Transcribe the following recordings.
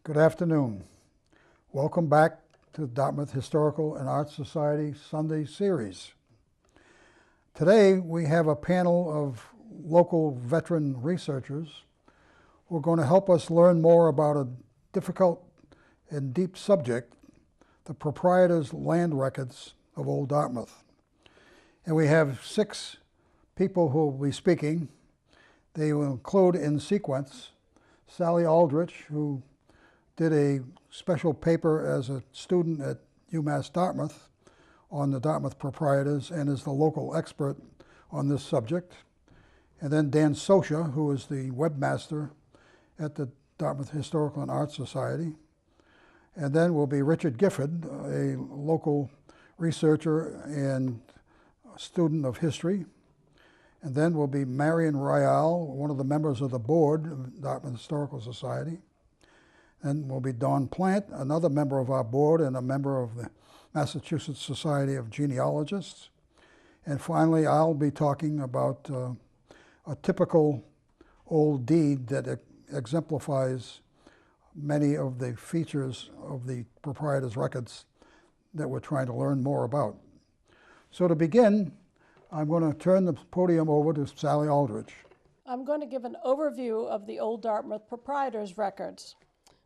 Good afternoon. Welcome back to the Dartmouth Historical and Art Society Sunday series. Today we have a panel of local veteran researchers who are going to help us learn more about a difficult and deep subject, the proprietors' land records of Old Dartmouth. And we have 6 people who will be speaking. They will include in sequence Sally Aldrich, who did a special paper as a student at UMass Dartmouth on the Dartmouth proprietors and is the local expert on this subject. And then Dan Sosha, who is the webmaster at the Dartmouth Historical and Art Society. And then will be Richard Gifford, a local researcher and student of history. And then will be Marion Royale, one of the members of the board of Dartmouth Historical Society. Then will be Don Plant, another member of our board and a member of the Massachusetts Society of Genealogists. And finally, I'll be talking about a typical old deed that exemplifies many of the features of the proprietors' records that we're trying to learn more about. So to begin, I'm going to turn the podium over to Sally Aldrich. I'm going to give an overview of the Old Dartmouth proprietors' records.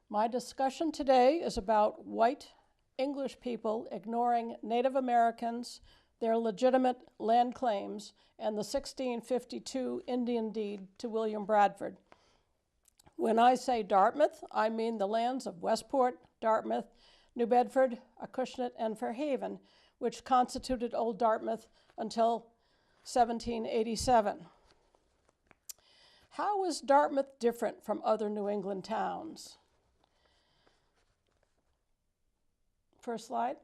My discussion today is about white English people ignoring Native Americans, their legitimate land claims, and the 1652 Indian deed to William Bradford. When I say Dartmouth, I mean the lands of Westport, Dartmouth, New Bedford, Acushnet, and Fairhaven, which constituted Old Dartmouth until 1787. How was Dartmouth different from other New England towns? First slide.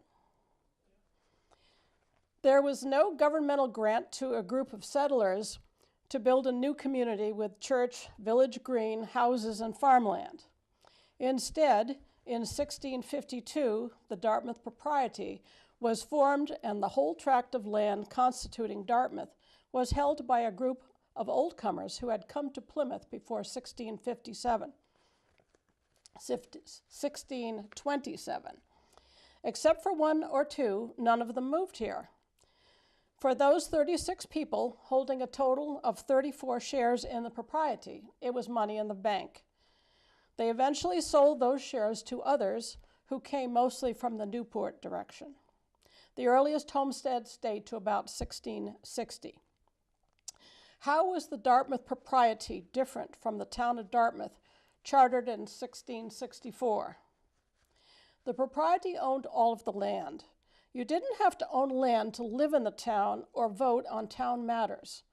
There was no governmental grant to a group of settlers to build a new community with church, village green, houses, and farmland. Instead, in 1652, the Dartmouth Propriety was formed, and the whole tract of land constituting Dartmouth was held by a group of oldcomers who had come to Plymouth before 1627. Except for 1 or 2, none of them moved here. For those 36 people holding a total of 34 shares in the propriety, it was money in the bank. They eventually sold those shares to others who came mostly from the Newport direction. The earliest homesteads date to about 1660. How was the Dartmouth propriety different from the town of Dartmouth, chartered in 1664? The propriety owned all of the land. You didn't have to own land to live in the town or vote on town matters.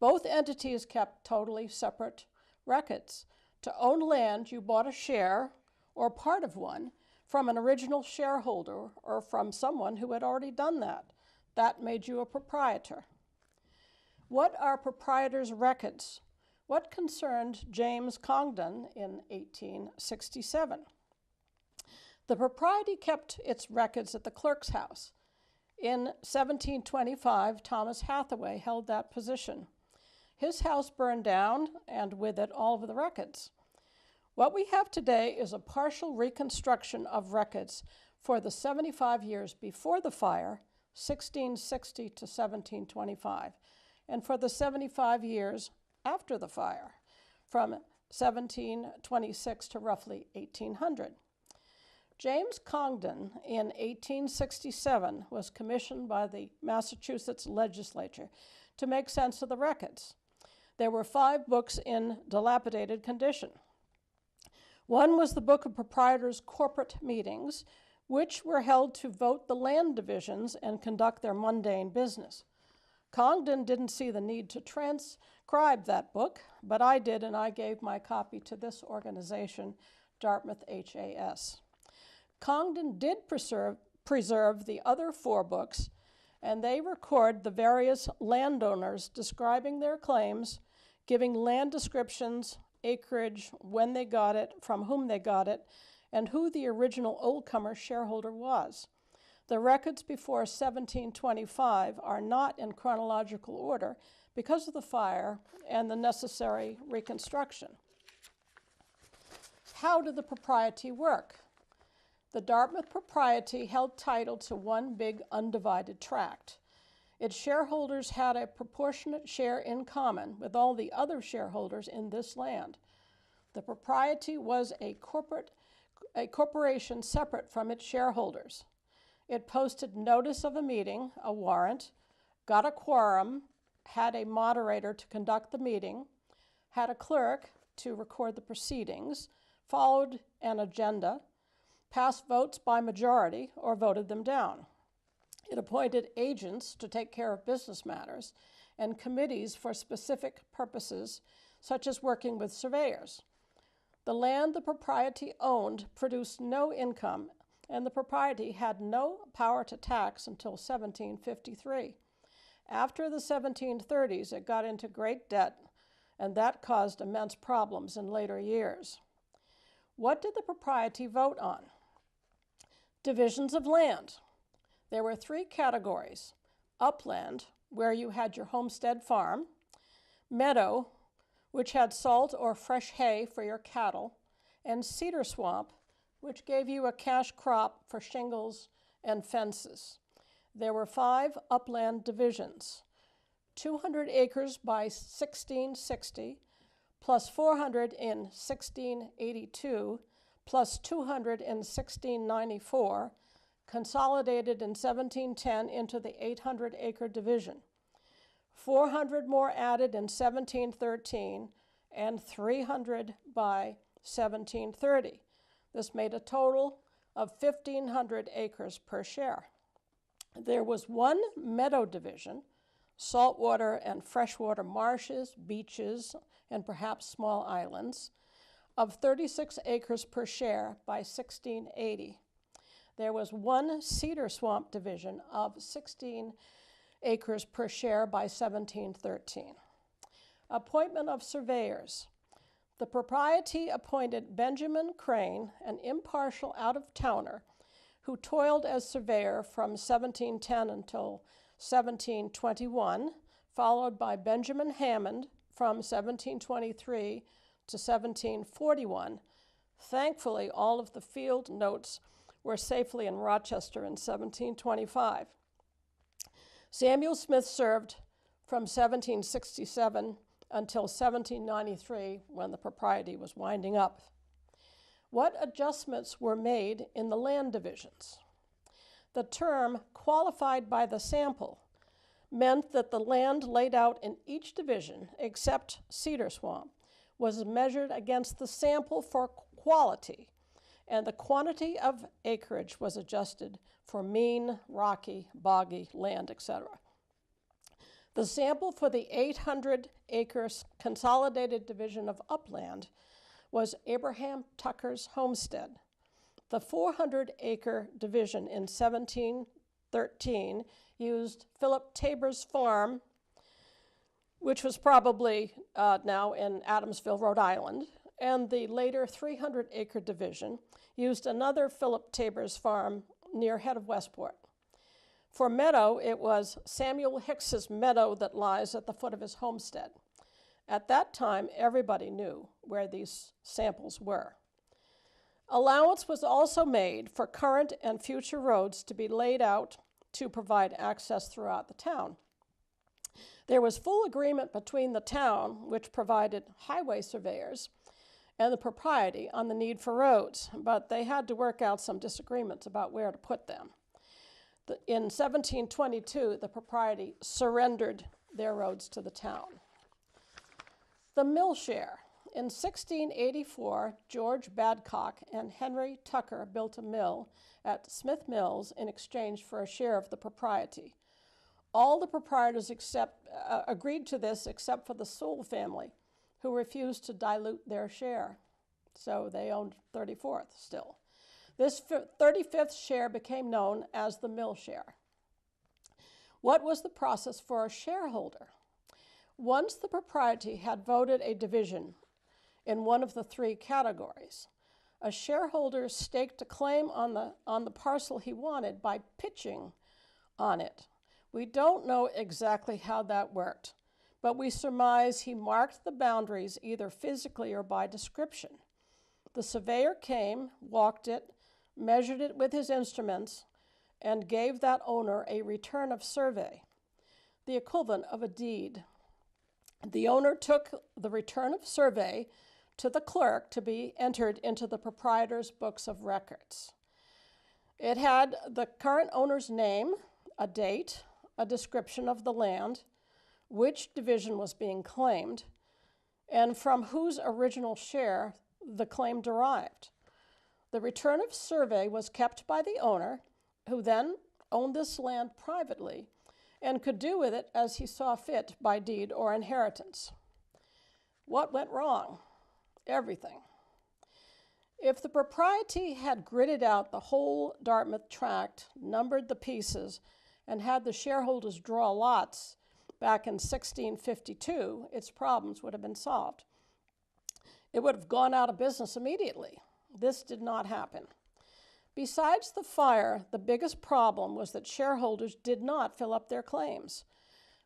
Both entities kept totally separate records. To own land, you bought a share, or part of one, from an original shareholder or from someone who had already done that. That made you a proprietor. What are proprietors' records? What concerned James Congdon in 1867? The propriety kept its records at the clerk's house. In 1725, Thomas Hathaway held that position. His house burned down, and with it all of the records. What we have today is a partial reconstruction of records for the 75 years before the fire, 1660 to 1725, and for the 75 years after the fire, from 1726 to roughly 1800. James Congdon in 1867 was commissioned by the Massachusetts legislature to make sense of the records. There were 5 books in dilapidated condition. One was the Book of Proprietors' Corporate Meetings, which were held to vote the land divisions and conduct their mundane business. Congdon didn't see the need to transcribe that book, but I did, and I gave my copy to this organization, Dartmouth HAS. Congdon did preserve the other 4 books, and they record the various landowners describing their claims, giving land descriptions, acreage, when they got it, from whom they got it, and who the original oldcomer shareholder was. The records before 1725 are not in chronological order because of the fire and the necessary reconstruction. How did the propriety work? The Dartmouth propriety held title to one big undivided tract. Its shareholders had a proportionate share in common with all the other shareholders in this land. The propriety was a corporation separate from its shareholders. It posted notice of a meeting, a warrant, got a quorum, had a moderator to conduct the meeting, had a clerk to record the proceedings, followed an agenda, passed votes by majority or voted them down. It appointed agents to take care of business matters and committees for specific purposes, such as working with surveyors. The land the propriety owned produced no income, and the propriety had no power to tax until 1753. After the 1730s, it got into great debt, and that caused immense problems in later years. What did the propriety vote on? Divisions of land. There were three categories: upland, where you had your homestead farm; meadow, which had salt or fresh hay for your cattle; and cedar swamp, which gave you a cash crop for shingles and fences. There were 5 upland divisions: 200 acres by 1660, plus 400 in 1682, plus 200 in 1694, consolidated in 1710 into the 800-acre division. 400 more added in 1713, and 300 by 1730. This made a total of 1,500 acres per share. There was one meadow division, saltwater and freshwater marshes, beaches, and perhaps small islands, of 36 acres per share by 1680. There was one cedar swamp division of 16 acres per share by 1713. Appointment of surveyors. The propriety appointed Benjamin Crane, an impartial out-of-towner, who toiled as surveyor from 1710 until 1721, followed by Benjamin Hammond from 1723 to 1741. Thankfully, all of the field notes were safely in Rochester in 1725. Samuel Smith served from 1767 until 1793, when the propriety was winding up. What adjustments were made in the land divisions? The term "qualified by the sample" meant that the land laid out in each division, except Cedar Swamp, was measured against the sample for quality, and the quantity of acreage was adjusted for mean, rocky, boggy land, etc. The sample for the 800-acre consolidated division of upland was Abraham Tucker's homestead. The 400-acre division in 1713 used Philip Tabor's farm, which was probably now in Adamsville, Rhode Island, and the later 300-acre division used another Philip Tabor's farm near head of Westport. For meadow, it was Samuel Hicks's meadow that lies at the foot of his homestead. At that time, everybody knew where these samples were. Allowance was also made for current and future roads to be laid out to provide access throughout the town. There was full agreement between the town, which provided highway surveyors, and the propriety on the need for roads, but they had to work out some disagreements about where to put them. In 1722, the propriety surrendered their roads to the town. The mill share. In 1684, George Badcock and Henry Tucker built a mill at Smith Mills in exchange for a share of the propriety. All the proprietors agreed to this except for the Sewell family, who refused to dilute their share. So they owned 34th still. This 35th share became known as the mill share. What was the process for a shareholder? Once the propriety had voted a division in one of the 3 categories, a shareholder staked a claim on the parcel he wanted by pitching on it. We don't know exactly how that worked, but we surmise he marked the boundaries either physically or by description. The surveyor came, walked it, measured it with his instruments, and gave that owner a return of survey, the equivalent of a deed. The owner took the return of survey to the clerk to be entered into the proprietor's books of records. It had the current owner's name, a date, a description of the land, which division was being claimed, and from whose original share the claim derived. The return of survey was kept by the owner, who then owned this land privately and could do with it as he saw fit by deed or inheritance. What went wrong? Everything. If the propriety had gridded out the whole Dartmouth tract, numbered the pieces, and had the shareholders draw lots back in 1652, its problems would have been solved. It would have gone out of business immediately. This did not happen. Besides the fire, the biggest problem was that shareholders did not fill up their claims.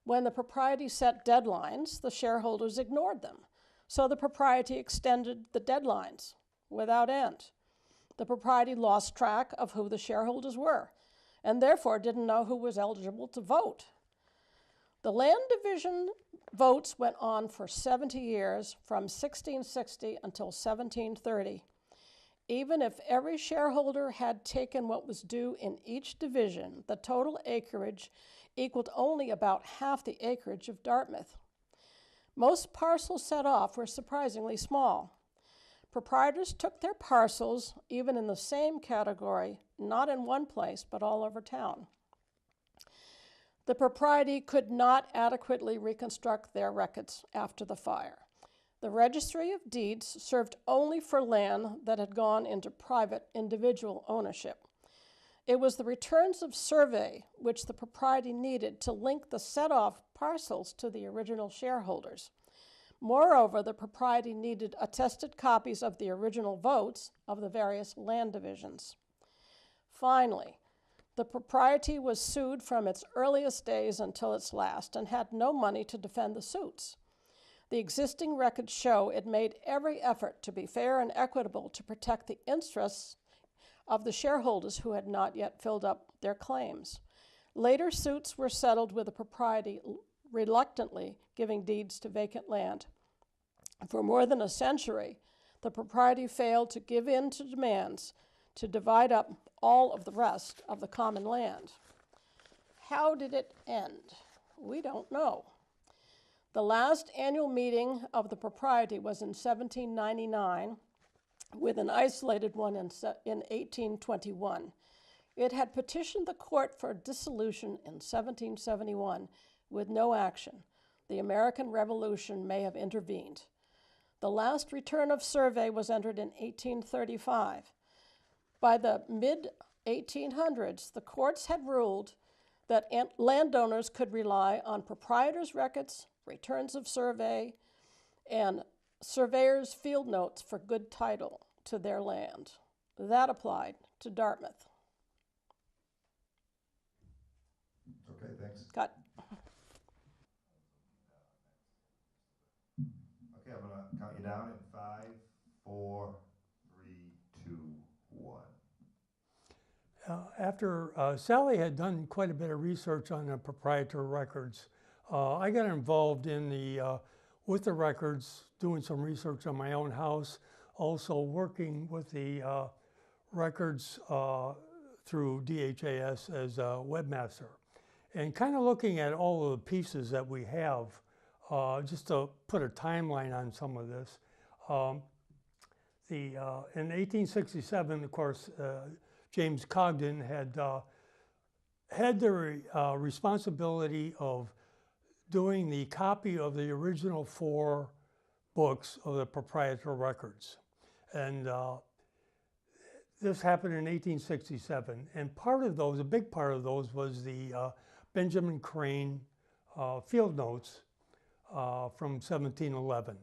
When the propriety set deadlines, the shareholders ignored them. So the propriety extended the deadlines without end. The propriety lost track of who the shareholders were, and therefore didn't know who was eligible to vote. The land division votes went on for 70 years, from 1660 until 1730. Even if every shareholder had taken what was due in each division, the total acreage equaled only about half the acreage of Dartmouth. Most parcels set off were surprisingly small. Proprietors took their parcels, even in the same category, not in one place, but all over town. The propriety could not adequately reconstruct their records after the fire. The Registry of Deeds served only for land that had gone into private individual ownership. It was the returns of survey which the propriety needed to link the set-off parcels to the original shareholders. Moreover, the propriety needed attested copies of the original votes of the various land divisions. Finally, the propriety was sued from its earliest days until its last and had no money to defend the suits. The existing records show it made every effort to be fair and equitable to protect the interests of the shareholders who had not yet filled up their claims. Later suits were settled with the propriety reluctantly giving deeds to vacant land. For more than a century, the propriety failed to give in to demands to divide up all of the rest of the common land. How did it end? We don't know. The last annual meeting of the propriety was in 1799, with an isolated one in 1821. It had petitioned the court for dissolution in 1771 with no action. The American Revolution may have intervened. The last return of survey was entered in 1835. By the mid-1800s, the courts had ruled that landowners could rely on proprietors' records, returns of survey, and surveyors' field notes for good title to their land. That applied to Dartmouth. Okay, thanks. Cut. Okay, I'm gonna count you down in 5, 4, 3, 2, 1. After Sally had done quite a bit of research on the proprietary records, I got involved in with the records, doing some research on my own house, also working with the records through DHAS as a webmaster, and kind of looking at all of the pieces that we have, just to put a timeline on some of this. In 1867, of course, James Cogden had the responsibility of doing the copy of the original 4 books of the proprietary records. And this happened in 1867. And part of those, a big part of those, was the Benjamin Crane field notes from 1711.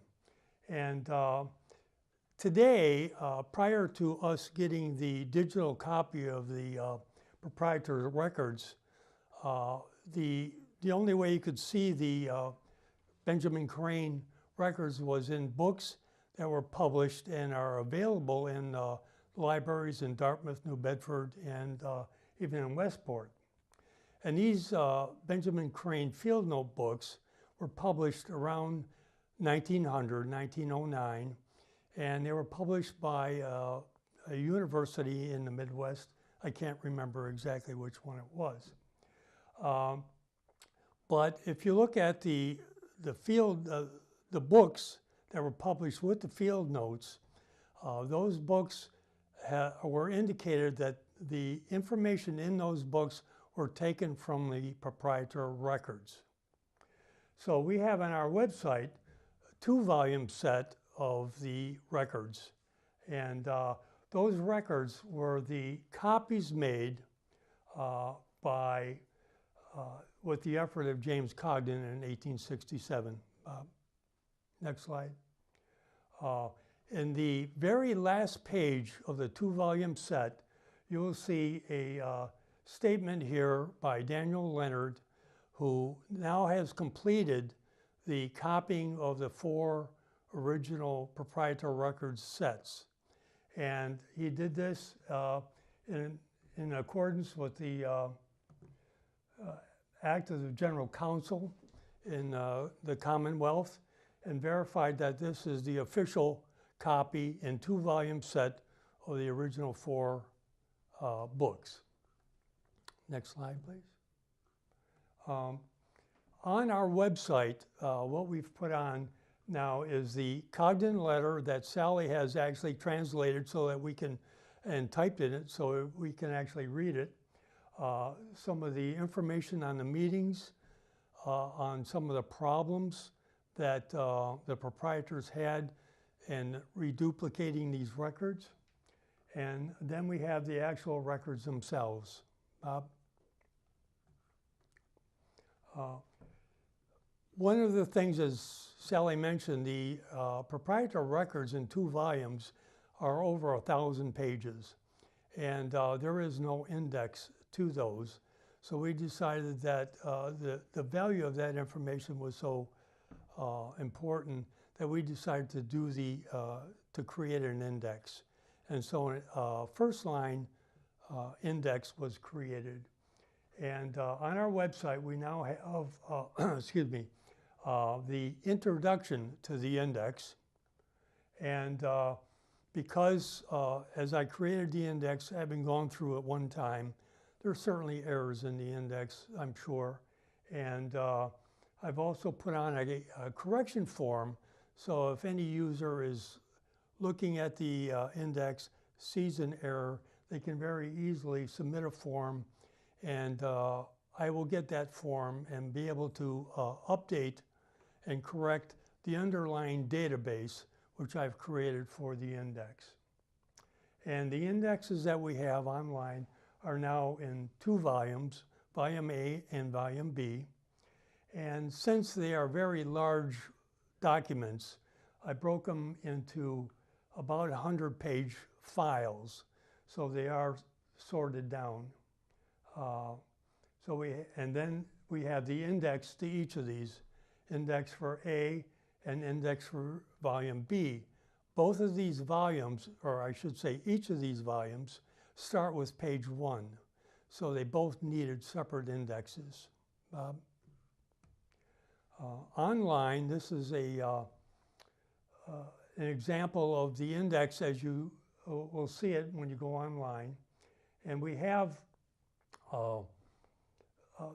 And today, prior to us getting the digital copy of the proprietary records, the only way you could see the Benjamin Crane records was in books that were published and are available in libraries in Dartmouth, New Bedford, and even in Westport. And these Benjamin Crane field notebooks were published around 1900, 1909, and they were published by a university in the Midwest. I can't remember exactly which one it was. But if you look at the books that were published with the field notes, those books were indicated that the information in those books were taken from the proprietor records. So we have on our website a 2-volume set of the records, and those records were the copies made with the effort of James Cogden in 1867. Next slide. In the very last page of the 2-volume set, you will see a statement here by Daniel Leonard, who now has completed the copying of the 4 original proprietor records sets. And he did this in accordance with the Act of the General Council in the Commonwealth, and verified that this is the official copy in 2-volume set of the original 4 books. Next slide, please. On our website, what we've put on now is the Cogden letter that Sally has actually translated so that we can, and typed in it so we can actually read it. Some of the information on the meetings, on some of the problems that the proprietors had in reduplicating these records. And then we have the actual records themselves. Bob? One of the things, as Sally mentioned, the proprietor records in 2 volumes are over 1,000 pages. And there is no index to those. So we decided that the value of that information was so important that we decided to do to create an index. And so a first line index was created. And on our website, we now have, excuse me, the introduction to the index. And because as I created the index, having gone through it one time, there are certainly errors in the index, I'm sure. And I've also put on a correction form, so if any user is looking at the index, sees an error, they can very easily submit a form, and I will get that form and be able to update and correct the underlying database which I've created for the index. And the indexes that we have online are now in 2 volumes, Volume A and Volume B. And since they are very large documents, I broke them into about 100-page files, so they are sorted down. And then we have the index to each of these, index for A and index for Volume B. Both of these volumes, or I should say each of these volumes, start with page 1. So they both needed separate indexes. Bob? Online, this is an example of the index as you will see it when you go online. And we have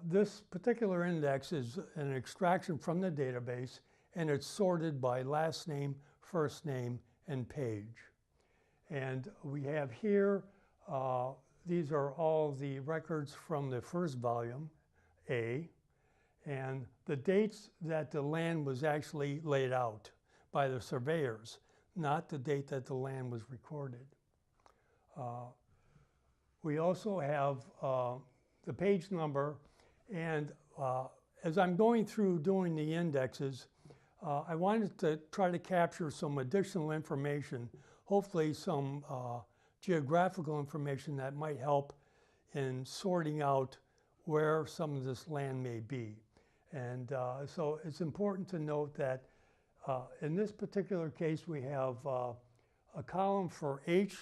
this particular index is an extraction from the database, and it's sorted by last name, first name, and page. And we have here, these are all the records from the first volume, A, and the dates that the land was actually laid out by the surveyors, not the date that the land was recorded. We also have the page number, and as I'm going through doing the indexes, I wanted to try to capture some additional information, hopefully some geographical information that might help in sorting out where some of this land may be. And so it's important to note that In this particular case, we have a column for H,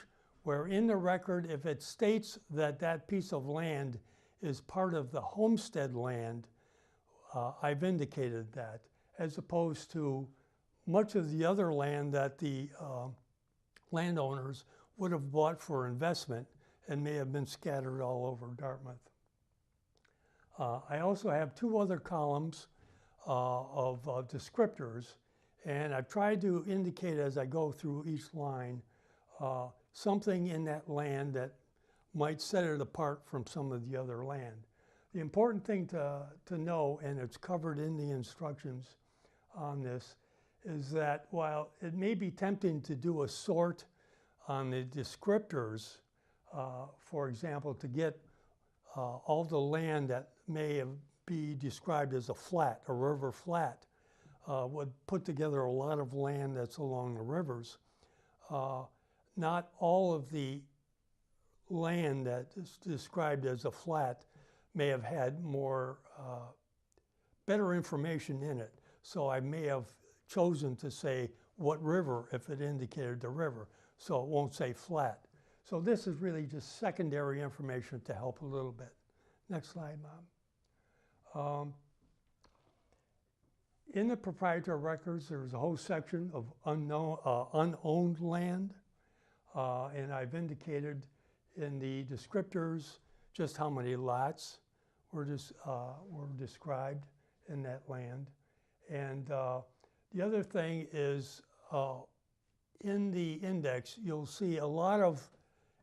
where in the record, if it states that that piece of land is part of the homestead land, I've indicated that, as opposed to much of the other land that the landowners would have bought for investment and may have been scattered all over Dartmouth. I also have two other columns of descriptors, and I've tried to indicate as I go through each line something in that land that might set it apart from some of the other land. The important thing to know, and it's covered in the instructions on this, is that while it may be tempting to do a sort on the descriptors, for example, to get all the land that may be described as a flat, a river flat, would put together a lot of land that's along the rivers. Not all of the land that is described as a flat may have had more, better information in it. So I may have chosen to say what river if it indicated the river, so it won't say flat. So this is really just secondary information to help a little bit. Next slide, Mom. In the proprietary records, there's a whole section of unowned land, and I've indicated in the descriptors just how many lots were described in that land. And the other thing is in the index, you'll see a lot of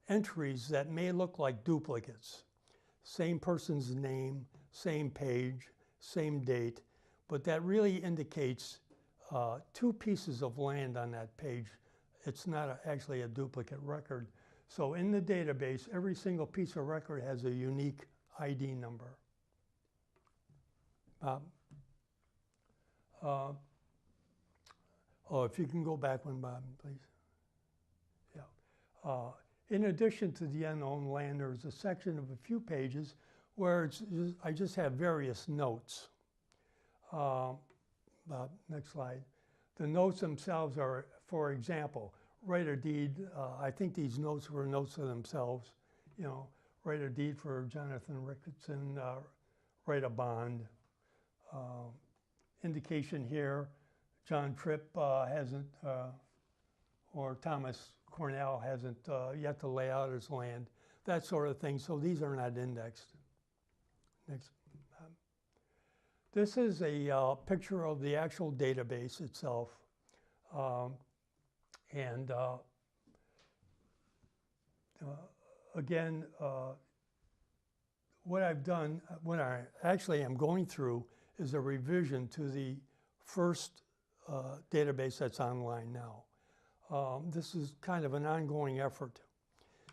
entries that may look like duplicates. Same person's name, same page, same date, but that really indicates two pieces of land on that page. It's not actually a duplicate record. So in the database, every single piece of record has a unique ID number. Oh, if you can go back one, Bob, please. Yeah. In addition to the unknown land, there's a section of a few pages where I just have various notes. Bob, next slide. The notes themselves are, for example, write a deed. I think these notes were notes of themselves. You know, write a deed for Jonathan Ricketson, write a bond. Indication here, John Tripp hasn't, or Thomas Cornell hasn't yet to lay out his land, that sort of thing. So these are not indexed. Next. This is a picture of the actual database itself. Again, what I've done, what I actually am going through is a revision to the first database that's online now. This is kind of an ongoing effort.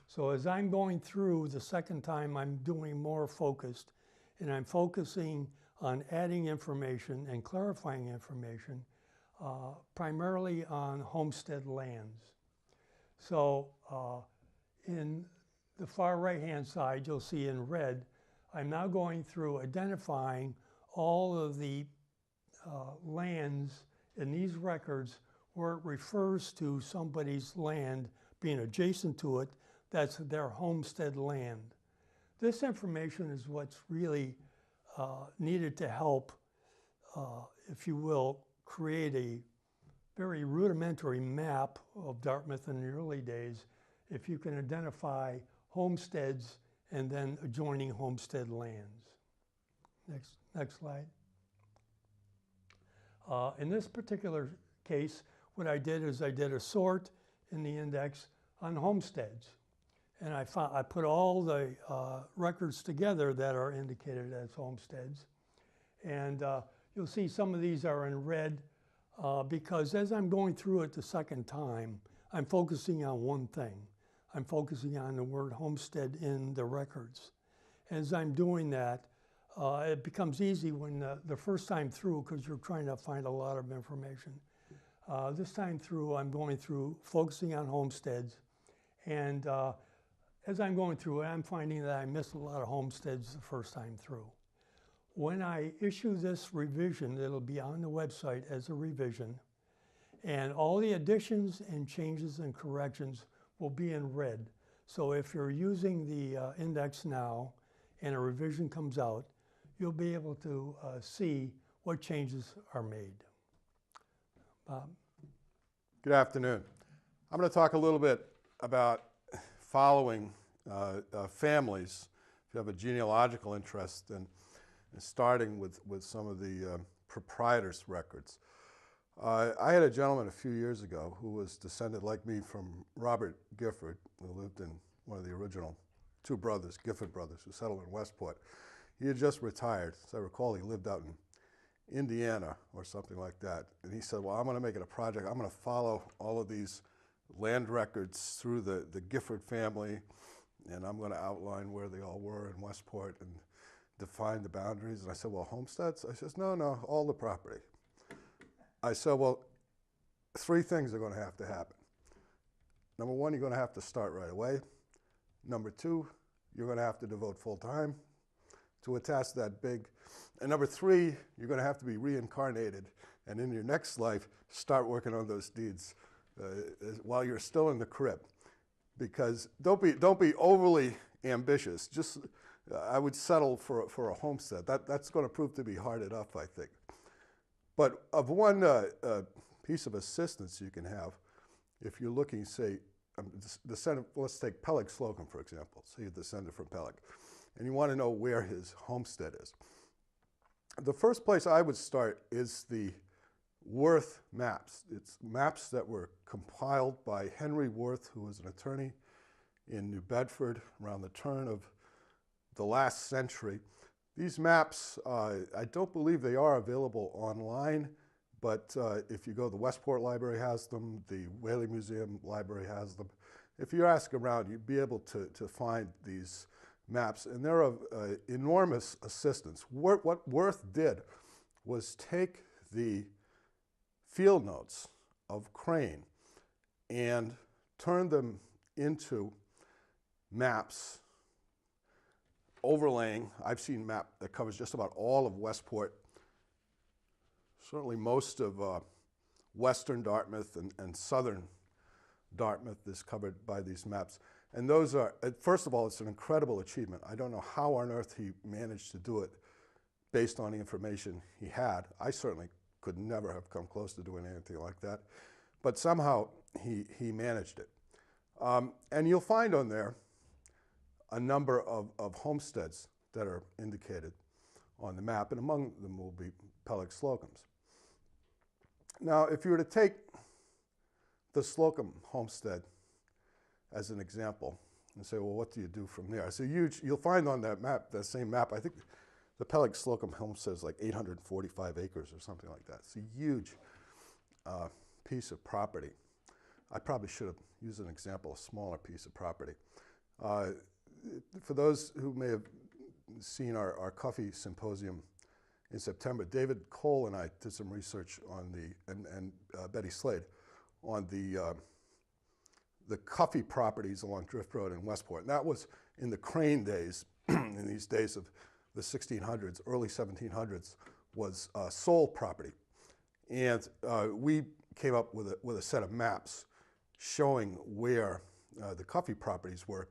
So as I'm going through the second time, I'm doing more focused, and I'm focusing on adding information and clarifying information, primarily on homestead lands. So in the far right-hand side, you'll see in red, I'm now going through identifying all of the lands in these records where it refers to somebody's land being adjacent to it, that's their homestead land. This information is what's really needed to help, if you will, create a very rudimentary map of Dartmouth in the early days, if you can identify homesteads and then adjoining homestead lands. Next slide. In this particular case, what I did is I did a sort in the index on homesteads. And I put all the records together that are indicated as homesteads. And you'll see some of these are in red because as I'm going through it the second time, I'm focusing on one thing. I'm focusing on the word homestead in the records. As I'm doing that, it becomes easy when the first time through, because you're trying to find a lot of information. This time through, I'm going through focusing on homesteads. And as I'm going through it, I'm finding that I missed a lot of homesteads the first time through. When I issue this revision, it'll be on the website as a revision. And all the additions and changes and corrections will be in red. So if you're using the index now and a revision comes out, you'll be able to see what changes are made. Bob? Good afternoon. I'm going to talk a little bit about following families, if you have a genealogical interest, and starting with some of the proprietors' records. I had a gentleman a few years ago who was descended, like me, from Robert Gifford, who lived in one of the original two brothers, Gifford brothers, who settled in Westport. He had just retired. As I recall, he lived out in Indiana or something like that. And he said, well, I'm going to make it a project. I'm going to follow all of these land records through the Gifford family, and I'm going to outline where they all were in Westport and define the boundaries. And I said, well, homesteads? I says, no, all the property. I said, well, three things are going to happen. Number one, you're going to have to start right away. Number two, you're going to have to devote full time to a task that big. And number three, you're going to have to be reincarnated, and in your next life, start working on those deeds while you're still in the crib. Because don't be overly ambitious. Just I would settle for a homestead. That's going to prove to be hard enough, I think. But of one piece of assistance you can have, if you're looking, say, let's take Peleg Slocum, for example. So you're descended from Peleg, and you want to know where his homestead is. The first place I would start is the Worth maps. It's maps that were compiled by Henry Worth, who was an attorney in New Bedford around the turn of the last century. These maps, I don't believe they are available online, but if you go, the Westport Library has them, the Whaley Museum Library has them. If you ask around, you'd be able to find these maps, and they're of enormous assistance. What Worth did was take the field notes of Crane and turn them into maps overlaying. I've seen a map that covers just about all of Westport, certainly most of western Dartmouth and southern Dartmouth is covered by these maps. And those are, first of all, it's an incredible achievement. I don't know how on earth he managed to do it based on the information he had. I certainly could never have come close to doing anything like that. But somehow he managed it. And you'll find on there a number of homesteads that are indicated on the map, and among them will be Peleg Slocum's. Now, if you were to take the Slocum homestead as an example and say, well, what do you do from there? It's a huge, you'll find on that map, that same map, I think the Peleg Slocum homestead is like 845 acres or something like that. It's a huge piece of property. I probably should have used an example, a smaller piece of property. For those who may have seen our coffee symposium in September, David Cole and I did some research on and Betty Slade, on the coffee properties along Drift Road in Westport. And that was in the Crane days, in these days of the 1600s, early 1700s, was sole property. And we came up with a set of maps showing where the coffee properties were.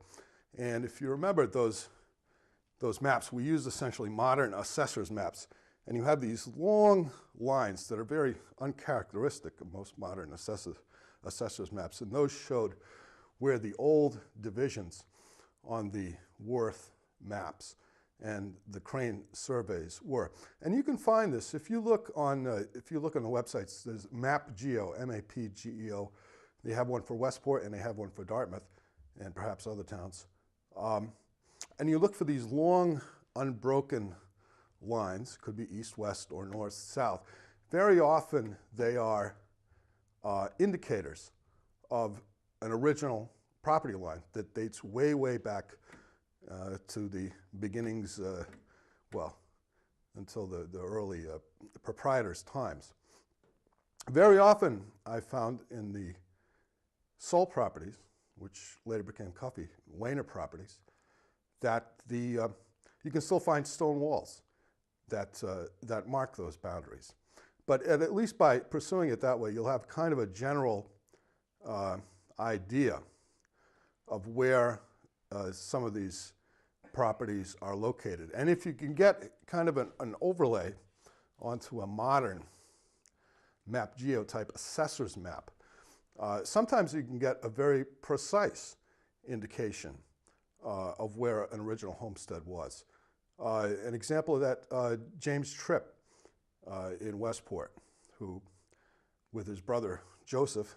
And if you remember those maps, we used essentially modern assessor's maps. And you have these long lines that are very uncharacteristic of most modern assessor's maps. And those showed where the old divisions on the Worth maps and the Crane surveys were. And you can find this if you look on the websites. There's MapGeo, M-A-P-G-E-O. They have one for Westport and they have one for Dartmouth and perhaps other towns. And you look for these long, unbroken lines, could be east, west, or north, south. Very often they are indicators of an original property line that dates way, way back to the beginnings, well, until the early proprietors' times. Very often I found in the sole properties, which later became Coffey, Wayner properties, that you can still find stone walls that mark those boundaries. But at least by pursuing it that way, you'll have kind of a general idea of where some of these properties are located. And if you can get kind of an overlay onto a modern map geotype assessor's map, sometimes you can get a very precise indication of where an original homestead was. An example of that, James Tripp in Westport, who, with his brother Joseph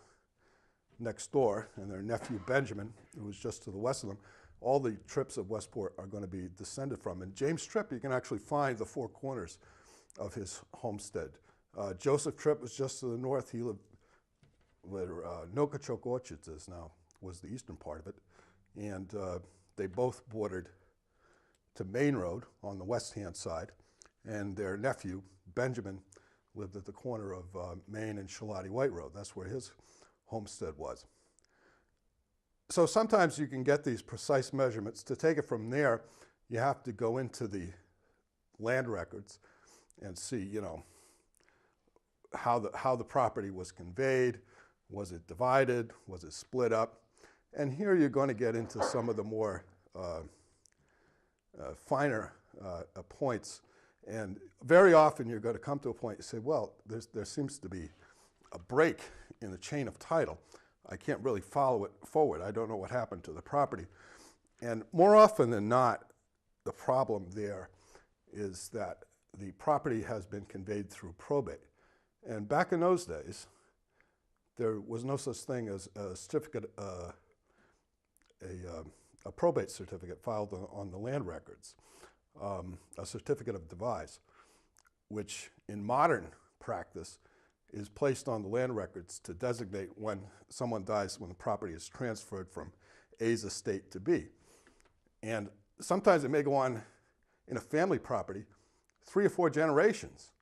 next door and their nephew Benjamin, who was just to the west of them, all the Tripps of Westport are going to be descended from. And James Tripp, you can actually find the four corners of his homestead. Joseph Tripp was just to the north. He lived where Nokachoke Orchards is now, was the eastern part of it. And they both bordered to Main Road on the west-hand side. And their nephew, Benjamin, lived at the corner of Main and Shalati White Road. That's where his homestead was. So sometimes you can get these precise measurements. To take it from there, you have to go into the land records and see, you know, how the property was conveyed. Was it divided? Was it split up? And here you're going to get into some of the more finer points. And very often you're going to come to a point you say, well, there seems to be a break in the chain of title. I can't really follow it forward. I don't know what happened to the property. And more often than not, the problem there is that the property has been conveyed through probate. And back in those days, there was no such thing as a certificate, a probate certificate filed on the land records, a certificate of devise, which in modern practice is placed on the land records to designate when someone dies, when the property is transferred from A's estate to B. And sometimes it may go on in a family property 3 or 4 generations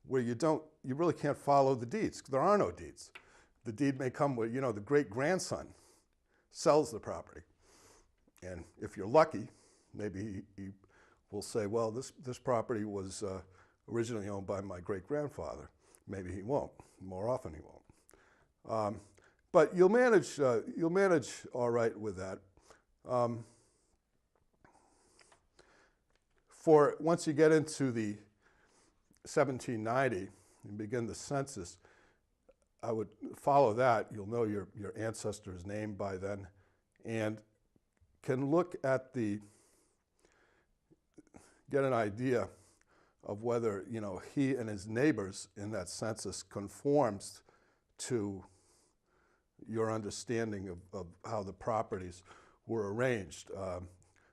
where you really can't follow the deeds. There are no deeds. The deed may come where, you know, the great-grandson sells the property. And if you're lucky, maybe he will say, well, this property was originally owned by my great-grandfather. Maybe he won't. More often he won't. But you'll manage all right with that. For once you get into the 1790 and begin the census, I would follow that. You'll know your ancestor's name by then, and can look at get an idea of whether, you know, he and his neighbors in that census conforms to your understanding of how the properties were arranged.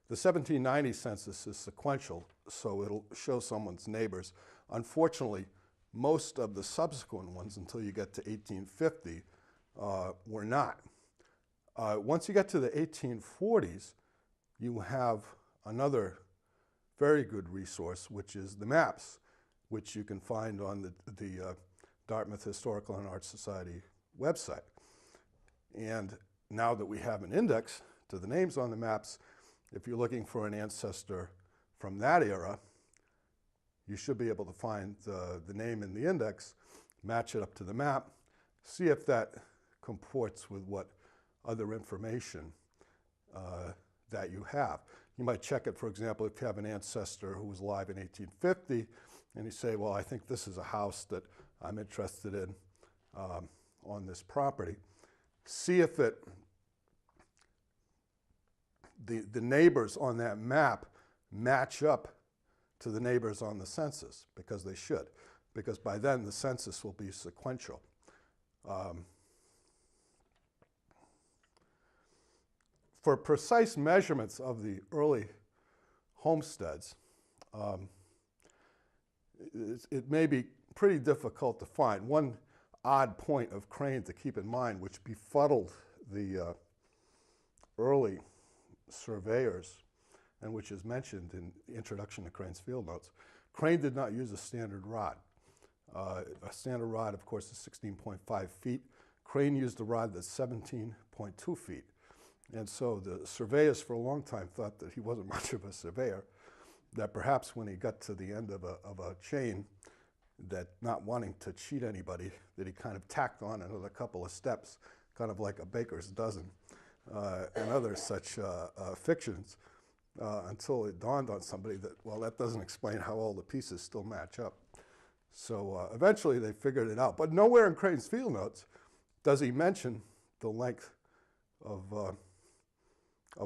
The 1790 census is sequential, so it'll show someone's neighbors. Unfortunately, most of the subsequent ones, until you get to 1850, were not. Once you get to the 1840s, you have another very good resource, which is the maps, which you can find on the Dartmouth Historical and Art Society website. And now that we have an index to the names on the maps, if you're looking for an ancestor from that era, you should be able to find the name in the index, match it up to the map, see if that comports with what other information that you have. You might check it, for example, if you have an ancestor who was alive in 1850, and you say, well, I think this is a house that I'm interested in on this property. See if the neighbors on that map match up to the neighbors on the census, because they should, because by then the census will be sequential. For precise measurements of the early homesteads, it may be pretty difficult to find. One odd point of Crane to keep in mind, which befuddled the early surveyors, and which is mentioned in the introduction to Crane's field notes, Crane did not use a standard rod. A standard rod, of course, is 16.5 feet. Crane used a rod that's 17.2 feet. And so the surveyors for a long time thought that he wasn't much of a surveyor, that perhaps when he got to the end of a chain, that, not wanting to cheat anybody, that he kind of tacked on another couple of steps, kind of like a baker's dozen, and other such fictions, until it dawned on somebody that, well, that doesn't explain how all the pieces still match up. So eventually they figured it out. But nowhere in Creighton's field notes does he mention the length of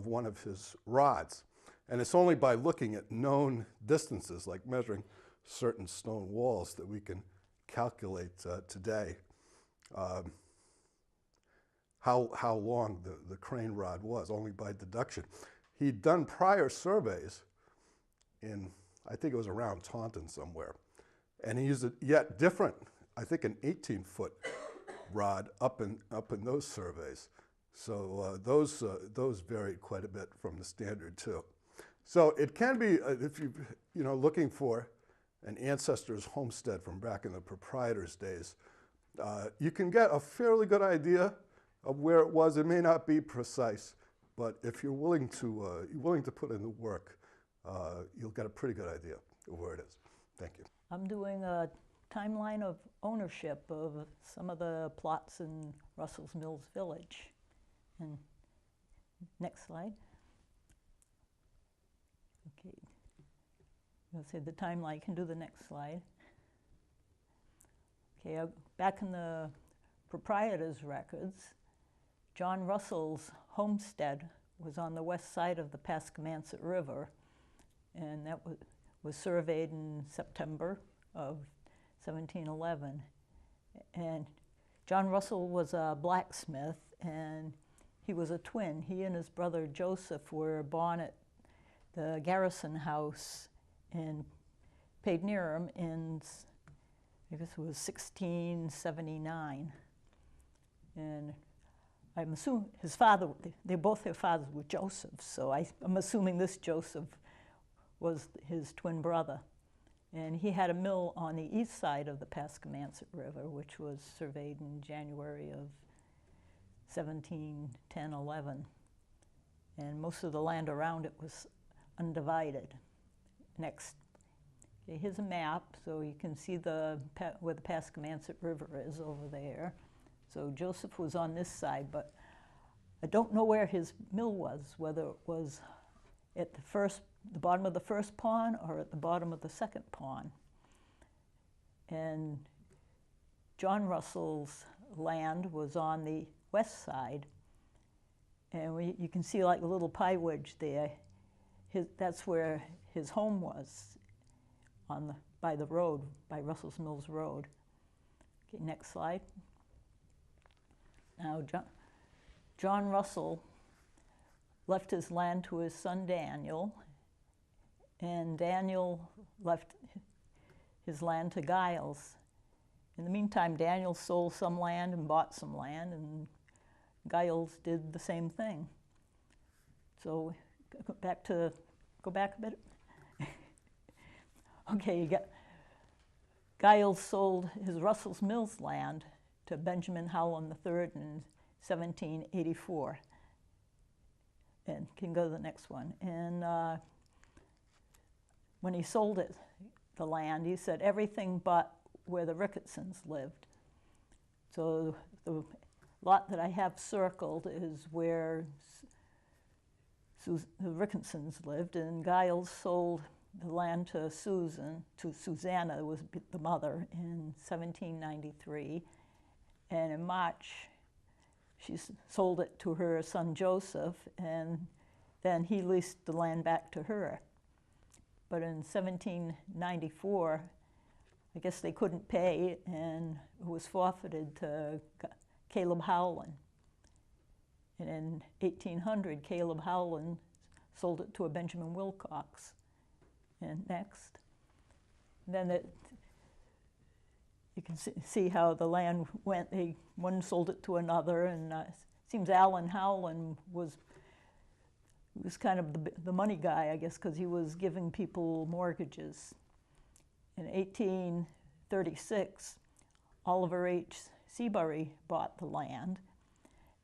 one of his rods. And it's only by looking at known distances, like measuring certain stone walls, that we can calculate today how long the crane rod was, only by deduction. He'd done prior surveys in, I think it was around Taunton somewhere, and he used a yet different, I think an 18-foot rod up in those surveys. So those varied quite a bit from the standard too. So it can be, if you're looking for an ancestor's homestead from back in the Proprietors' days, you can get a fairly good idea of where it was. It may not be precise, but if you're willing to put in the work, you'll get a pretty good idea of where it is. Thank you. I'm doing a timeline of ownership of some of the plots in Russell's Mills Village. And next slide. Okay, I'll say the timeline. You can do the next slide. Okay, back in the Proprietors' records, John Russell's homestead was on the west side of the Pascomanset River, and that was surveyed in September of 1711. And John Russell was a blacksmith, and he was a twin. He and his brother Joseph were born at the Garrison House in Paidnearham in, I guess it was 1679. And I'm assuming his father, both their fathers were Joseph, so I'm assuming this Joseph was his twin brother. And he had a mill on the east side of the Pascomanset River, which was surveyed in January of 1710-11. And most of the land around it was undivided. Next. Okay, here's a map, so you can see where the Pascomanset River is over there. So Joseph was on this side, but I don't know where his mill was, whether it was at the bottom of the first pond or at the bottom of the second pond. And John Russell's land was on the west side, and you can see like a little pie wedge there. That's where his home was, by the road, by Russell's Mills Road. Okay, next slide. Now, John Russell left his land to his son Daniel, and Daniel left his land to Giles. In the meantime, Daniel sold some land and bought some land, and Giles did the same thing. So go back a bit. Okay, Giles sold his Russell's Mills land to Benjamin Howland III in 1784. And can go to the next one. And when he sold it, the land, he said everything but where the Ricketsons lived. So the lot that I have circled is where the Ricketsons lived, and Giles sold the land to Susanna, who was the mother, in 1793. And in March, she sold it to her son Joseph, and then he leased the land back to her. But in 1794, I guess they couldn't pay, and it was forfeited to Caleb Howland. And in 1800, Caleb Howland sold it to a Benjamin Wilcox. And next. And then you can see how the land went. One sold it to another, and it seems Allen Howland was kind of the money guy, I guess, because he was giving people mortgages. In 1836, Oliver H. Seabury bought the land,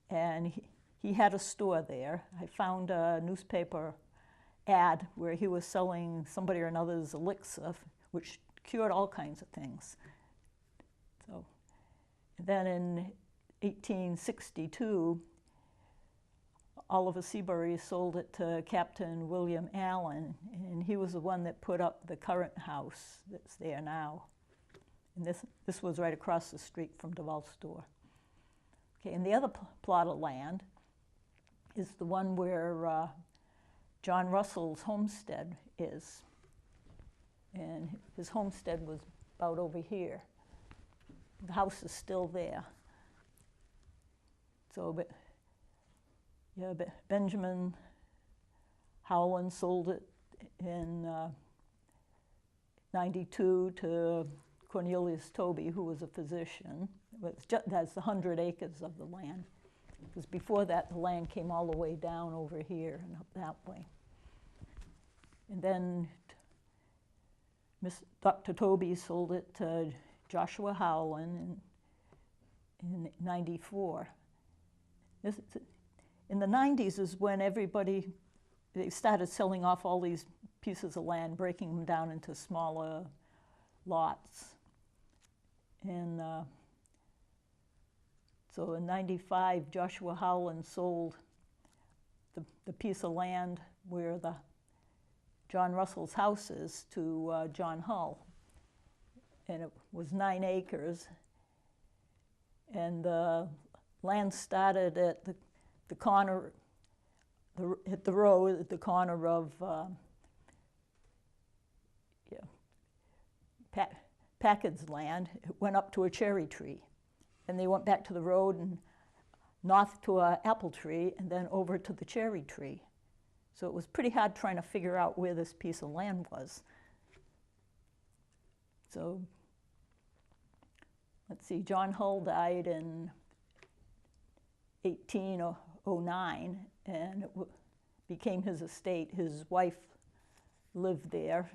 and he had a store there. I found a newspaper ad where he was selling somebody or another's elixir, which procured all kinds of things. So then in 1862, Oliver Seabury sold it to Captain William Allen, and he was the one that put up the current house that's there now. And this was right across the street from Duval's store. Okay, and the other plot of land is the one where John Russell's homestead is. And his homestead was about over here. The house is still there. So, but Benjamin Howland sold it in 92 to Cornelius Toby, who was a physician. That's 100 acres of the land. Because before that, the land came all the way down over here and up that way. And then Dr. Toby sold it to Joshua Howland in 94. In the 90s is when they started selling off all these pieces of land, breaking them down into smaller lots. And so in 95, Joshua Howland sold the piece of land where the John Russell's house is to John Hull. And it was 9 acres. And the land started at the corner, at the road, at the corner of Packard's land. It went up to a cherry tree. And they went back to the road and north to an apple tree and then over to the cherry tree. So it was pretty hard trying to figure out where this piece of land was. So let's see, John Hull died in 1809, and it became his estate. His wife lived there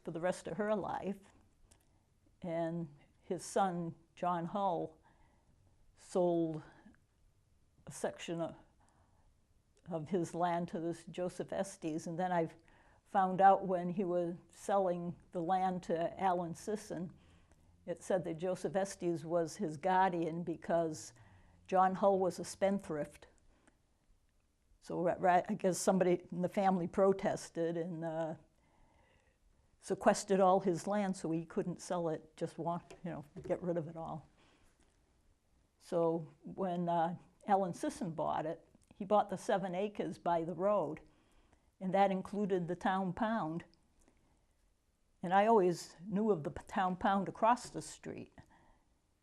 for the rest of her life, and his son, John Hull, sold a section of his land to this Joseph Estes, and then I've found out when he was selling the land to Alan Sisson, it said that Joseph Estes was his guardian because John Hull was a spendthrift. So I guess somebody in the family protested and sequestered all his land so he couldn't sell it, just get rid of it all. So when Alan Sisson bought it, he bought the 7 acres by the road, and that included the town pound. And I always knew of the town pound across the street.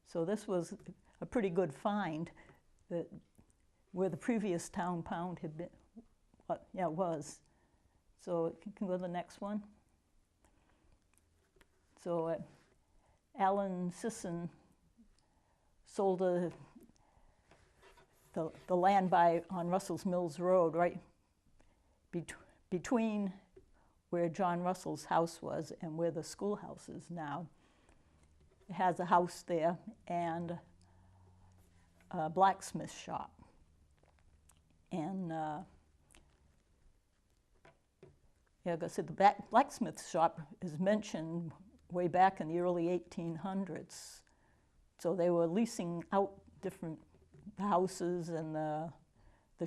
So this was a pretty good find that where the previous town pound had been, was. So it can go to the next one. So Alan Sisson sold the land on Russell's Mills Road, right between where John Russell's house was and where the schoolhouse is now. It has a house there and a blacksmith shop. And like I said, the blacksmith shop is mentioned way back in the early 1800s. So they were leasing out different houses and the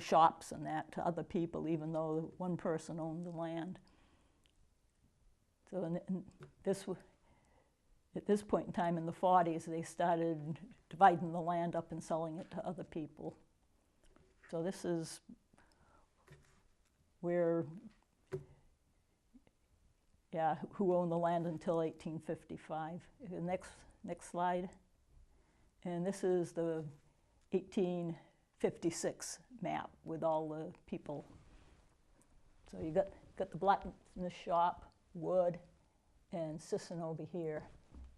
shops and that to other people, even though one person owned the land. So at this point in time in the 40s, they started dividing the land up and selling it to other people. So this is where, who owned the land until 1855. The next slide. And this is the 1856 map with all the people. So you got the blacksmith shop, wood, and Sisson over here.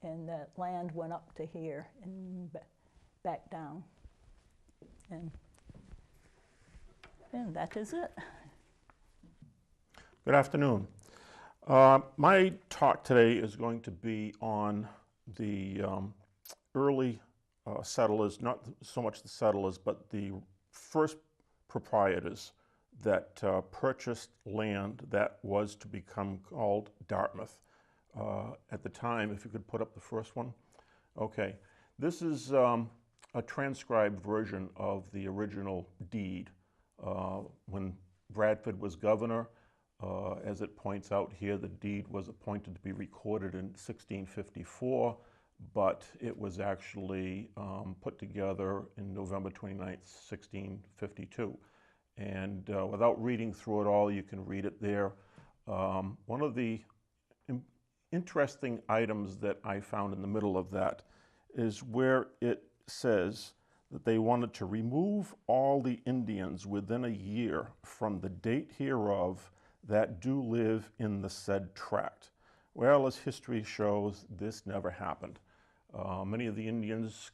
And that land went up to here and back down. And that is it. Good afternoon. My talk today is going to be on the early settlers, not so much the settlers, but the first proprietors that purchased land that was to become called Dartmouth. at the time. If you could put up the first one. Okay, this is a transcribed version of the original deed. When Bradford was governor, as it points out here, the deed was appointed to be recorded in 1654, but it was actually put together in November 29th, 1652. And without reading through it all, you can read it there. One of the interesting items that I found in the middle of that is where it says that they wanted to remove all the Indians within a year from the date hereof that do live in the said tract. Well, as history shows, this never happened. Many of the Indians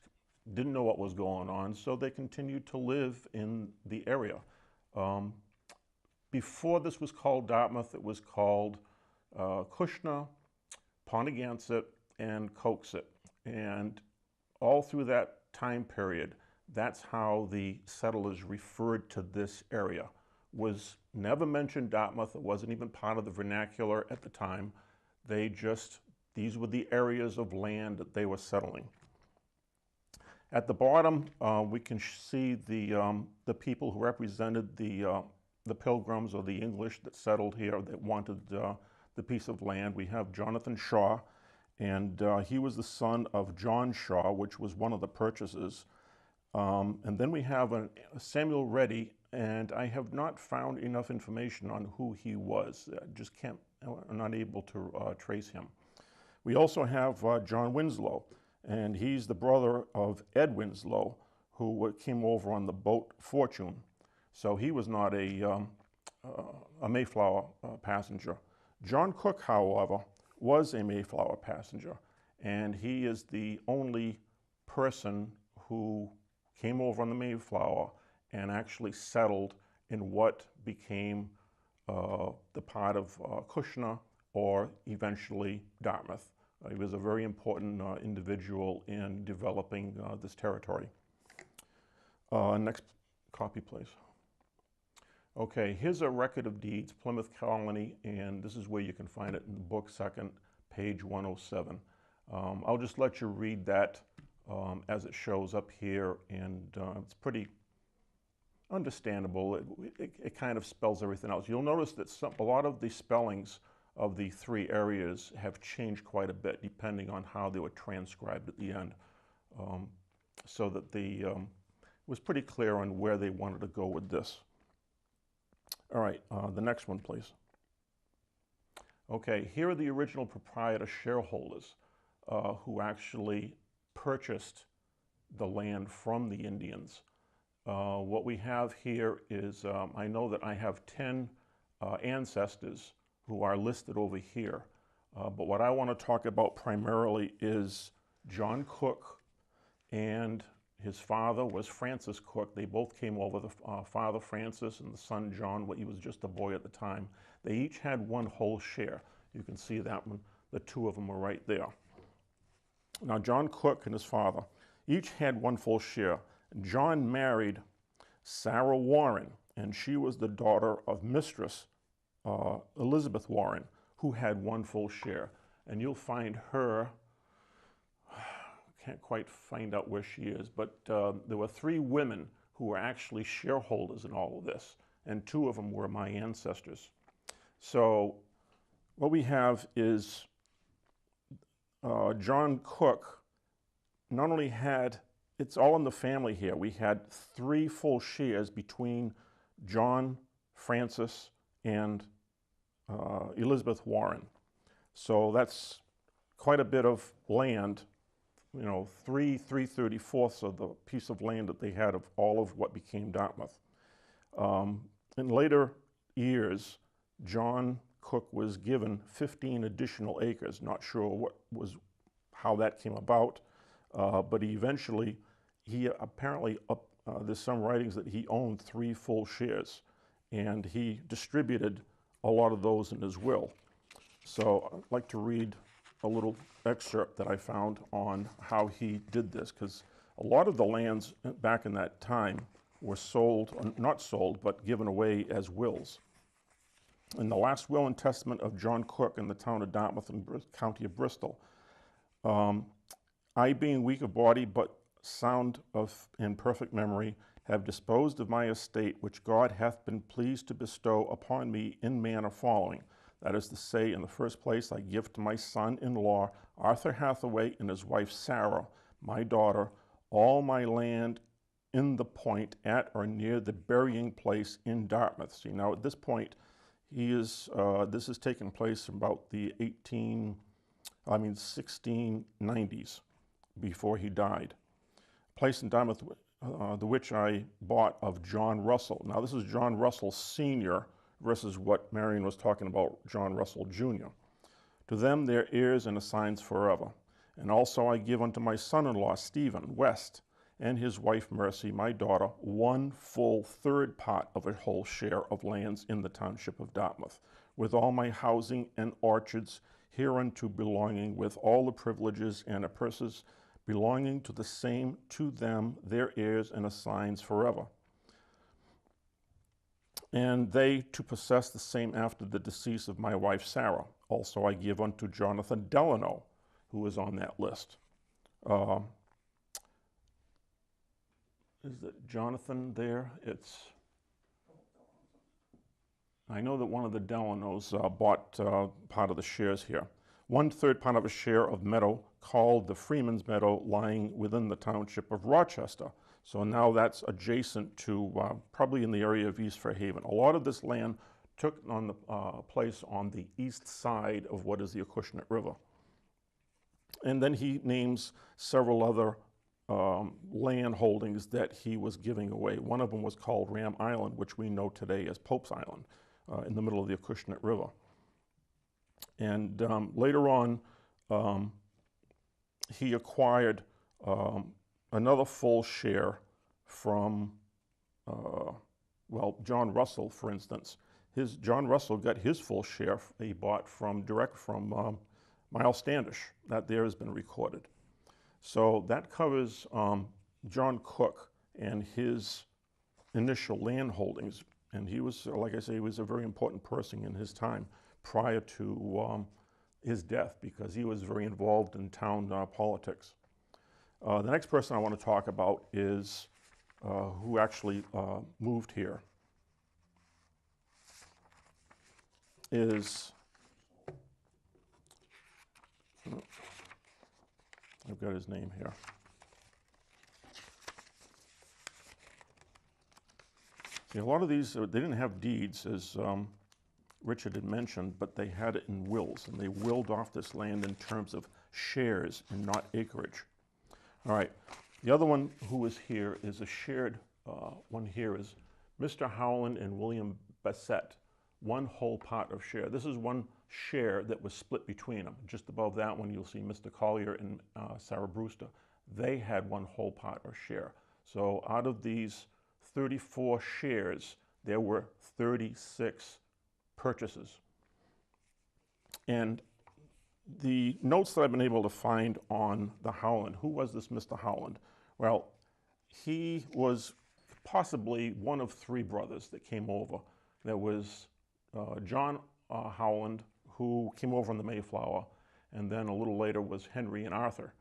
didn't know what was going on, so they continued to live in the area. Before this was called Dartmouth, it was called Kushner, Pontigansett, and Coxet. And all through that time period, that's how the settlers referred to this area. Was never mentioned Dartmouth. It wasn't even part of the vernacular at the time. They just, these were the areas of land that they were settling. At the bottom, we can see the people who represented the Pilgrims or the English that settled here that wanted the piece of land. We have Jonathan Shaw, and he was the son of John Shaw, which was one of the purchasers. And then we have a Samuel Reddy, and I have not found enough information on who he was. I'm not able to trace him. We also have John Winslow, and he's the brother of Ed Winslow, who came over on the boat Fortune. So he was not a Mayflower passenger. John Cook, however, was a Mayflower passenger, and he is the only person who came over on the Mayflower and actually settled in what became the part of Kushner, or eventually Dartmouth. He was a very important individual in developing this territory. Next copy, please. Okay, here's a record of deeds, Plymouth Colony, and this is where you can find it in the book, second, page 107. I'll just let you read that as it shows up here, and it's pretty understandable. It kind of spells everything out. You'll notice that a lot of the spellings of the three areas have changed quite a bit depending on how they were transcribed at the end, so that it was pretty clear on where they wanted to go with this. All right, the next one, please. Okay, here are the original proprietor shareholders who actually purchased the land from the Indians. What we have here is, I know that I have 10 ancestors who are listed over here, but what I want to talk about primarily is John Cook, and his father was Francis Cook. They both came over, the father Francis and the son John, he was just a boy at the time. They each had one whole share. You can see that one, the two of them are right there. Now John Cook and his father each had one full share. John married Sarah Warren, and she was the daughter of Mistress Elizabeth Warren, who had one full share. And you'll find her, can't quite find out where she is, but there were 3 women who were actually shareholders in all of this, and 2 of them were my ancestors. So what we have is John Cook not only had, it's all in the family here, we had 3 full shares between John, Francis, and Elizabeth Warren. So that's quite a bit of land, you know, 3/34 of the piece of land that they had of all of what became Dartmouth. In later years, John Cook was given 15 additional acres. Not sure how that came about, but eventually, he apparently, there's some writings that he owned 3 full shares, and he distributed a lot of those in his will. So I'd like to read a little excerpt that I found on how he did this, because a lot of the lands back in that time were sold, not sold, but given away as wills. In the last will and testament of John Cook in the town of Dartmouth and county of Bristol, I, being weak of body but sound of in perfect memory, have disposed of my estate which God hath been pleased to bestow upon me in manner following. That is to say, in the first place, I give to my son-in-law, Arthur Hathaway, and his wife Sarah, my daughter, all my land in the point at or near the burying place in Dartmouth. See, now at this point, this has taken place about the 1690s before he died. Place in Dartmouth, the which I bought of John Russell. Now this is John Russell Sr. versus what Marion was talking about, John Russell Jr. To them their heirs and assigns forever. And also I give unto my son-in-law Stephen West and his wife Mercy, my daughter, 1 full third part of a whole share of lands in the township of Dartmouth, with all my housing and orchards hereunto belonging, with all the privileges and apurses belonging to the same to them, their heirs and assigns forever. And they to possess the same after the decease of my wife Sarah. Also I give unto Jonathan Delano, who is on that list. Is it Jonathan there? I know that one of the Delanos bought part of the shares here. 1/3 part of a share of meadow called the Freeman's Meadow, lying within the township of Rochester. So now that's adjacent to probably in the area of East Fairhaven. A lot of this land took on the place on the east side of what is the Acushnet River. And then he names several other land holdings that he was giving away. One of them was called Ram Island, which we know today as Pope's Island, in the middle of the Acushnet River. And later on, he acquired another full share from, John Russell, for instance. John Russell got his full share he bought direct from Miles Standish. That there has been recorded. So that covers John Cook and his initial land holdings. And he was, like I say, he was a very important person in his time prior to his death, because he was very involved in town politics. The next person I want to talk about is who actually moved here. I've got his name here. See, a lot of these, they didn't have deeds, as Richard had mentioned, but they had it in wills, and they willed off this land in terms of shares and not acreage. All right, the other one who is here is a shared one here is Mr. Howland and William Bassett, 1 whole part of share. This is 1 share that was split between them. Just above that one, you'll see Mr. Collier and Sarah Brewster. They had 1 whole part or share. So out of these 34 shares, there were 36 purchases. And the notes that I've been able to find on the Howland, who was this Mr. Howland? Well, he was possibly one of 3 brothers that came over. There was John Howland, who came over on the Mayflower, and then a little later was Henry and Arthur.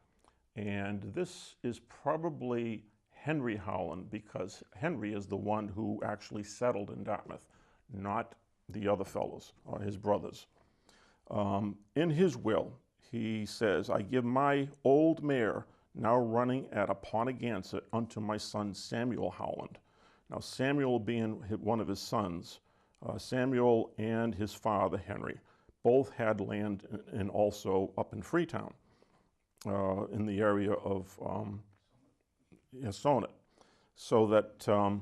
And this is probably Henry Howland, because Henry is the one who actually settled in Dartmouth, not the other fellows, or his brothers. In his will, he says, I give my old mare, now running at a Pontigansett, unto my son Samuel Howland. Now Samuel being one of his sons, Samuel and his father Henry both had land and also up in Freetown, in the area of Sonnet. So that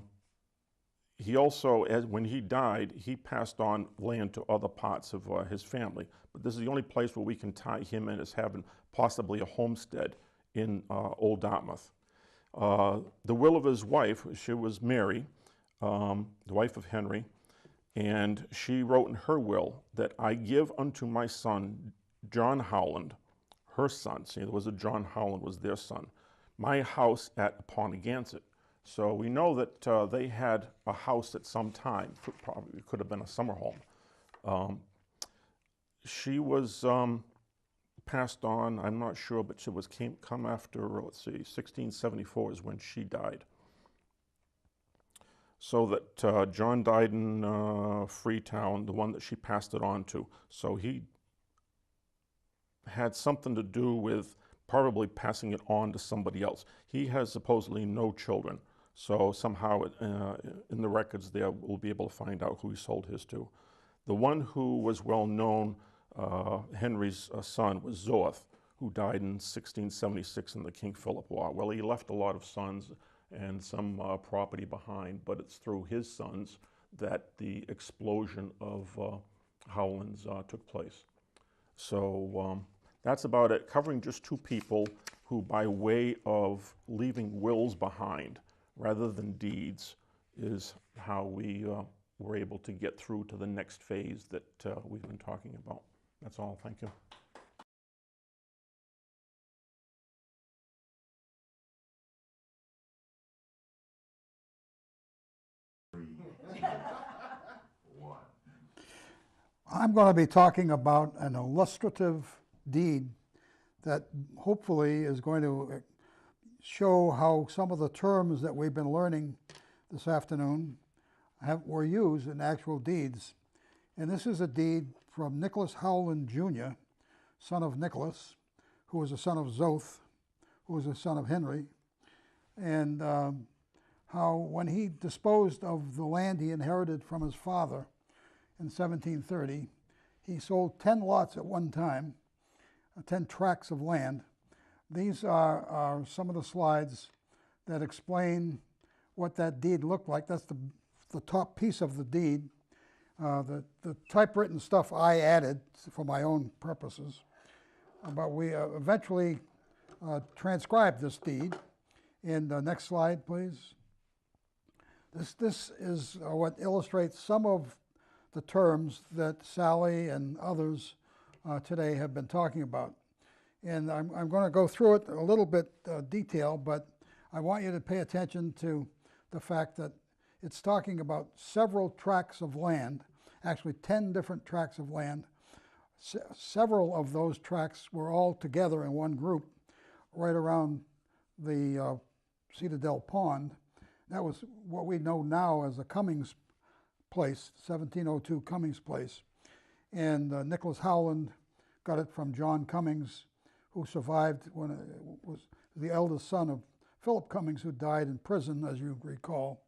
he also, when he died, he passed on land to other parts of his family. But this is the only place where we can tie him in as having possibly a homestead in Old Dartmouth. The will of his wife, she was Mary, the wife of Henry, and she wrote in her will that I give unto my son John Howland, her son, see, there was a John Howland was their son, my house at Pontigansett. So we know that they had a house at some time, probably could have been a summer home, She was passed on, I'm not sure, but she was come after, let's see, 1674 is when she died. So that John died in Freetown, the one that she passed it on to. So he had something to do with probably passing it on to somebody else. He has supposedly no children. So somehow in the records there, we'll be able to find out who he sold his to. The one who was well known, Henry's son, was Zorth, who died in 1676 in the King Philip War. Well, he left a lot of sons and some property behind, but it's through his sons that the explosion of Howlands took place. So that's about it, covering just two people who, by way of leaving wills behind rather than deeds, is how we were able to get through to the next phase that we've been talking about. That's all. Thank you. I'm going to be talking about an illustrative deed that hopefully is going to show how some of the terms that we've been learning this afternoon were used in actual deeds. And this is a deed from Nicholas Howland Jr., son of Nicholas, who was a son of Zoth, who was a son of Henry, and how when he disposed of the land he inherited from his father in 1730, he sold 10 lots at one time, 10 tracts of land. These are some of the slides that explain what that deed looked like. That's the top piece of the deed. The typewritten stuff I added for my own purposes, but we eventually transcribed this deed. And next slide, please. This is what illustrates some of the terms that Sally and others today have been talking about. And I'm going to go through it a little bit detailed, but I want you to pay attention to the fact that it's talking about several tracts of land, actually 10 different tracts of land. Several of those tracts were all together in one group right around the Citadel Pond. That was what we know now as the Cummings Place, 1702 Cummings Place. And Nicholas Howland got it from John Cummings, who survived when it was the eldest son of Philip Cummings, who died in prison, as you recall.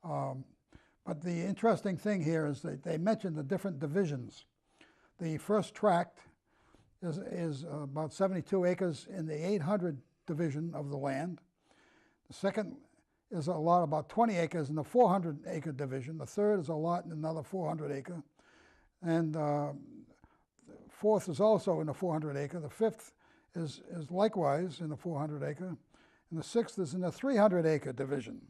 But the interesting thing here is that they mentioned the different divisions. The first tract is about 72 acres in the 800 division of the land. The second is a lot about 20 acres in the 400 acre division. The third is a lot in another 400 acre. And the fourth is also in the 400 acre. The fifth is likewise in the 400 acre. And the sixth is in the 300 acre division.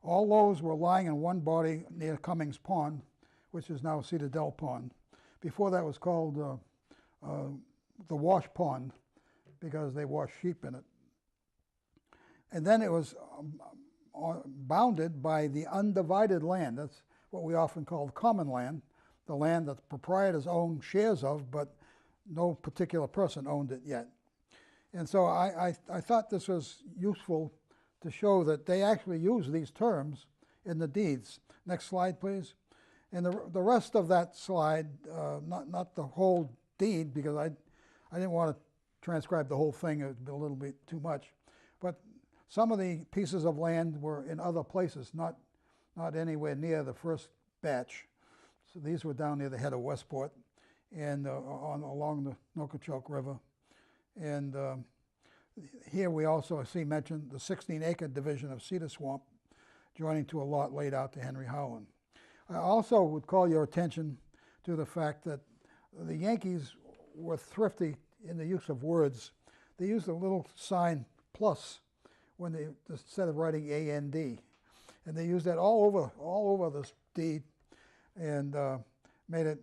All those were lying in one body near Cummings Pond, which is now Citadel Pond. Before that was called the Wash Pond, because they washed sheep in it. And then it was bounded by the undivided land. That's what we often call common land, the land that the proprietors own shares of, but no particular person owned it yet. And so I thought this was useful to show that they actually use these terms in the deeds. Next slide, please. And the rest of that slide, not the whole deed, because I didn't want to transcribe the whole thing, it would be a little bit too much. But some of the pieces of land were in other places, not anywhere near the first batch. So these were down near the head of Westport and along the Nokochoke River. And here we also see mentioned the 16-acre division of Cedar Swamp, joining to a lot laid out to Henry Howland. I also would call your attention to the fact that the Yankees were thrifty in the use of words. They used a little sign plus when they, instead of writing A-N-D. And they used that all over this deed, and made it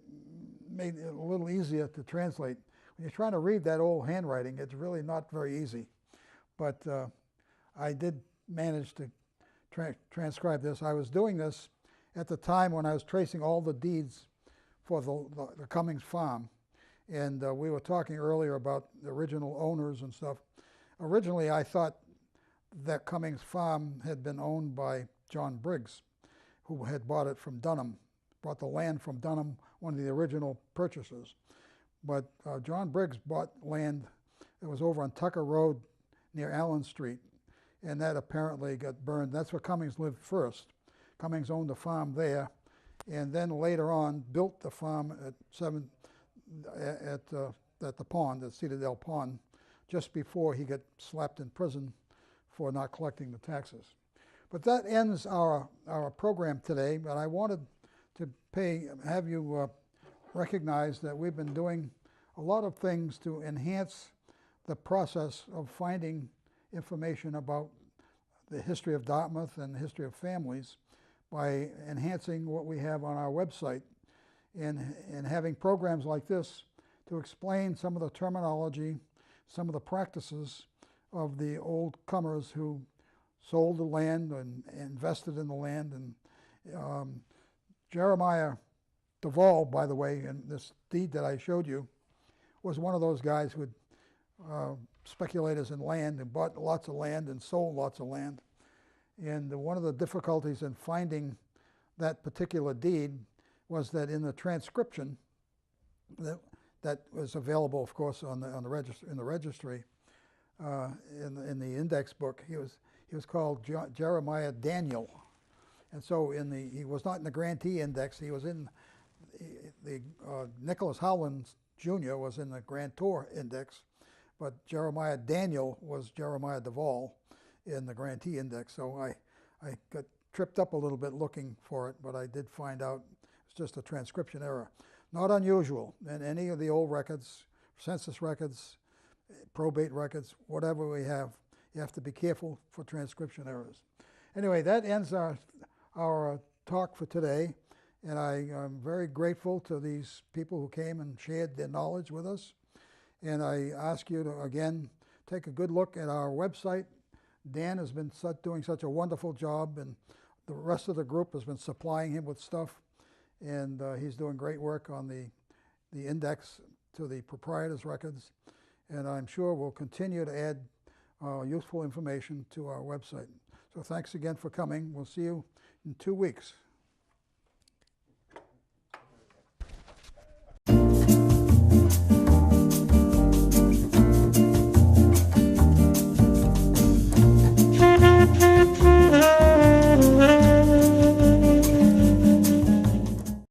a little easier to translate. When you're trying to read that old handwriting, it's really not very easy. But I did manage to transcribe this. I was doing this at the time when I was tracing all the deeds for the Cummings farm. And we were talking earlier about the original owners and stuff. Originally, I thought that Cummings farm had been owned by John Briggs, who had bought it from Dunham, bought the land from Dunham, one of the original purchasers. But John Briggs bought land that was over on Tucker Road near Allen Street, and that apparently got burned. That's where Cummings lived first. Cummings owned the farm there, and then later on built the farm at the pond, at Cedardale Pond, just before he got slapped in prison for not collecting the taxes. But that ends our program today, but I wanted to have you recognize that we've been doing a lot of things to enhance the process of finding information about the history of Dartmouth and the history of families by enhancing what we have on our website and having programs like this to explain some of the terminology, some of the practices of the old comers who sold the land and invested in the land. And Jeremiah Duvall, by the way, in this deed that I showed you, was one of those guys who would speculators in land and bought lots of land and sold lots of land. And one of the difficulties in finding that particular deed was that in the transcription that was available, of course, in the registry, in the index book, he was called Jeremiah Daniel, and so he was not in the grantee index. He was in the Nicholas Howland Jr. was in the grantor index, but Jeremiah Daniel was Jeremiah Duvall in the grantee index. So I got tripped up a little bit looking for it, but I did find out it's just a transcription error. Not unusual in any of the old records, census records, probate records, whatever we have. You have to be careful for transcription errors. Anyway, that ends our talk for today, and I am very grateful to these people who came and shared their knowledge with us. And I ask you to, again, take a good look at our website. Dan has been doing such a wonderful job, and the rest of the group has been supplying him with stuff, and he's doing great work on the index to the proprietors' records, and I'm sure we'll continue to add useful information to our website. So thanks again for coming. We'll see you in 2 weeks.